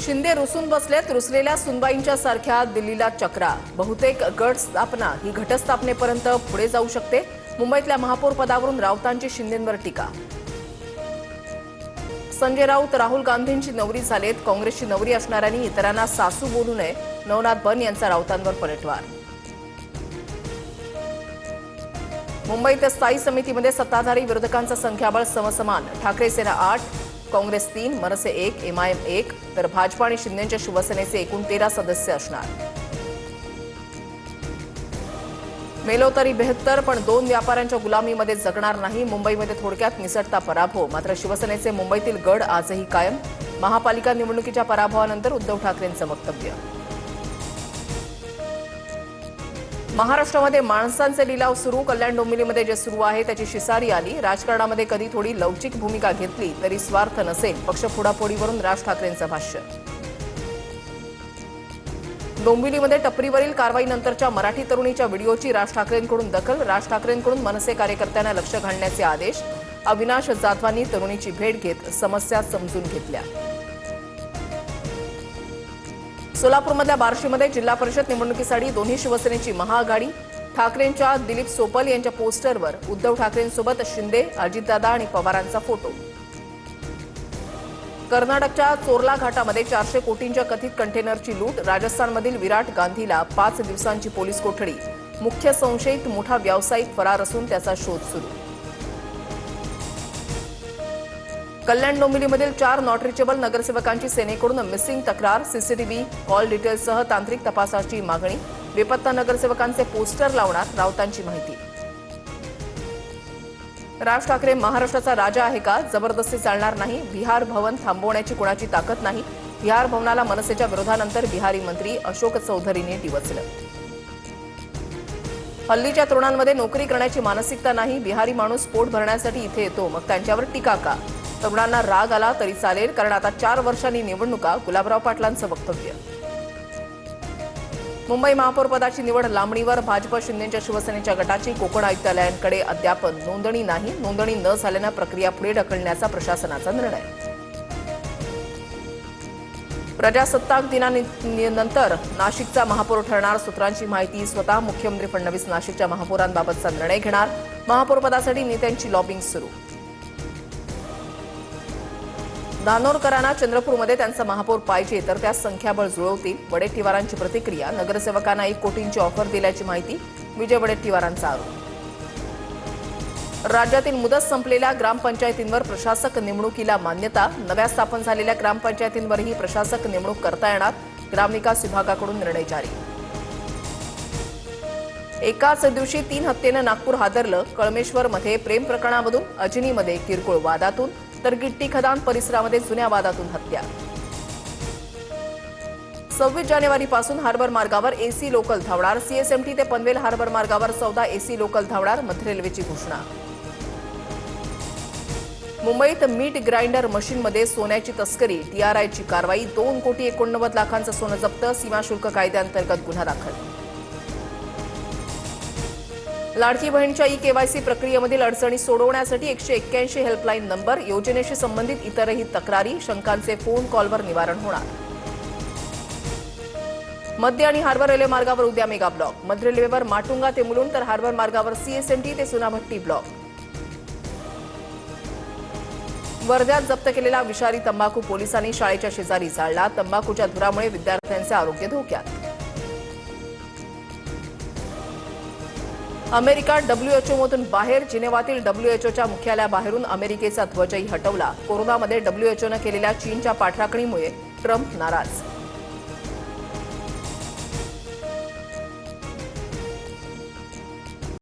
शिंदे रुसून बसलेत. रुसलेल्या सुनबाईंच्या सारख्या दिल्लीला चक्रा. बहुतेक गट स्थापना ही घटस्थापनेपर्यंत पुढे जाऊ शकते. मुंबईतल्या महापौर पदावरून राऊतांची शिंदेंवर टीका. संजय राऊत राहुल गांधींची नवरी झालेत. काँग्रेसची नवरी असणाऱ्यांनी इतरांना सासू बोलू नये. नवनाथ बन यांचा राऊतांवर पलटवार. मुंबईत स्थायी समितीमध्ये सत्ताधारी विरोधकांचं संख्याबळ समसमान. ठाकरे सेना 8, काँग्रेस 3, मनसे 1, एमआयएम 1, तर भाजपा आणि शिंदेच्या शिवसेनेचे एकूण 13 सदस्य असणार. मेलो तरी 72 पण 2 व्यापाऱ्यांच्या गुलामीमध्ये जगणार नाही. मुंबईमध्ये थोडक्यात निसटता पराभव. मात्र शिवसेनेचे मुंबईतील गड आजही कायम. महापालिका निवडणुकीच्या पराभवानंतर उद्धव ठाकरेंचं वक्तव्य. महाराष्ट्रामध्ये माणसांचे लिलाव सुरू. कल्याण डोंबिवलीमध्ये जे सुरू आहे त्याची शिसारी आली. राजकारणामध्ये कधी थोडी लवचिक भूमिका घेतली तरी स्वार्थ नसेल. पक्ष फोडाफोडीवरून राज ठाकरेंचं भाष्य. डोंबिवलीमध्ये टपरीवरील कारवाईनंतरच्या मराठी तरुणीच्या व्हिडिओची राज ठाकरेंकडून दखल. राज ठाकरेंकडून मनसे कार्यकर्त्यांना लक्ष घालण्याचे आदेश. अविनाश जाधवांनी तरुणीची भेट घेत समस्या समजून घेतल्या. सोलापूरमधल्या बार्शीमध्ये जिल्हा परिषद निवडणुकीसाठी दोन्ही शिवसेनेची महाआघाडी. ठाकरेंच्या दिलीप सोपल यांच्या पोस्टरवर उद्धव ठाकरेंसोबत शिंदे, अजितदादा आणि पवारांचा फोटो. कर्नाटकच्या चोरला घाटामध्ये 400 कोटींच्या कथित कंटेनरची लूट. राजस्थानमधील विराट गांधीला 5 दिवसांची पोलीस कोठडी. मुख्य संशयित मोठा व्यावसायिक फरार असून त्याचा शोध सुरू. कल्याण डोंबिवलीमधील 4 नॉट रिचेबल नगरसेवकांची सेनेकडून मिसिंग तक्रार. सीसीटीव्ही कॉल डिटेल्ससह तांत्रिक तपासाची मागणी. बेपत्ता नगरसेवकांचे पोस्टर लावणार. राऊतांची माहिती. राज ठाकरे महाराष्ट्राचा राजा आहे का? जबरदस्ती चालणार नाही. बिहार भवन थांबवण्याची कोणाची ताकद नाही. बिहार भवनाला मनसेच्या विरोधानंतर बिहारी मंत्री अशोक चौधरींनी डिवचलं. हल्लीच्या तरुणांमध्ये नोकरी करण्याची मानसिकता नाही. बिहारी माणूस पोट भरण्यासाठी इथे येतो, मग त्यांच्यावर टीका का? तरुणांना राग आला तरी चालेल, कारण आता 4 वर्षांनी निवडणुका. गुलाबराव पाटलांचं वक्तव्य. मुंबई महापौरपदाची निवड लांबणीवर. भाजप शिंदेच्या शिवसेनेच्या गटाची कोकण आयुक्तालयांकडे अद्याप नोंदणी नाही. नोंदणी न झाल्यानं प्रक्रिया पुढे ढकलण्याचा प्रशासनाचा निर्णय. प्रजासत्ताक दिनानंतर नाशिकचा महापौर ठरणार. सूत्रांची माहिती. स्वतः मुख्यमंत्री फडणवीस नाशिकच्या महापौरांबाबतचा निर्णय घेणार. महापौरपदासाठी नेत्यांची लॉबिंग सुरू. धानोरकरांना चंद्रपूरमध्ये त्यांचा महापौर पाहिजे तर त्यास संख्याबळ जुळवतील. वडेट्टीवारांची प्रतिक्रिया. नगरसेवकांना 1 कोटींची ऑफर दिल्याची माहिती. विजय वडेट्टीवारांचा आरोप. राज्यातील मुदत संपलेल्या ग्रामपंचायतींवर प्रशासक नेमणुकीला मान्यता. नव्या स्थापन झालेल्या ग्रामपंचायतींवरही प्रशासक नेमणूक करता येणार. ग्रामविकास विभागाकडून निर्णय जारी. एकाच दिवशी 3 हत्येनं नागपूर हादरलं. कळमेश्वरमध्ये प्रेम प्रकरणामधून, अजनीमध्ये किरकोळ वादातून, तर गिट्टी खदान परिसरामध्ये जुन्या वादातून हत्या. 26 जानेवारीपासून हार्बर मार्गावर एसी लोकल धावणार. सीएसएमटी ते पनवेल हार्बर मार्गावर 14 एसी लोकल धावणार. मध्य रेल्वेची घोषणा. मुंबईत मीठ ग्राइंडर मशीनमध्ये सोन्याची तस्करी. टीआरआयची कारवाई. 2,89,00,000 सोनं जप्त. सीमाशुल्क कायद्याअंतर्गत गुन्हा दाखल. लाडकी बहीणच्या ई-केवायसी प्रक्रियेमधील अडचणी सोडवण्यासाठी 181 हेल्पलाईन नंबर. योजनेशी संबंधित इतरही तक्रारी. शंकांचे फोन कॉलवर निवारण होणार. मध्य आणि हार्बर रेल्वे मार्गावर उद्या मेगा ब्लॉक. मध्य रेल्वेवर माटुंगा ते मुलुंड, तर हार्बर मार्गावर सीएसएमटी ते सुनाभट्टी ब्लॉक. वर्ध्यात जप्त केलेला विषारी तंबाखू पोलिसांनी शाळेच्या शेजारी जाळला. तंबाखूच्या धुरामुळे विद्यार्थ्यांचे आरोग्य धोक्यात. अमेरिका डब्ल्यूएचओमधून बाहेर. जिनेव्हातील डब्ल्यूएचओच्या मुख्यालयाबाहेरून अमेरिकेचा ध्वजही हटवला. कोरोनामध्ये डब्ल्यूएचओनं केलेल्या चीनच्या पाठराखणीमुळे ट्रम्प नाराज.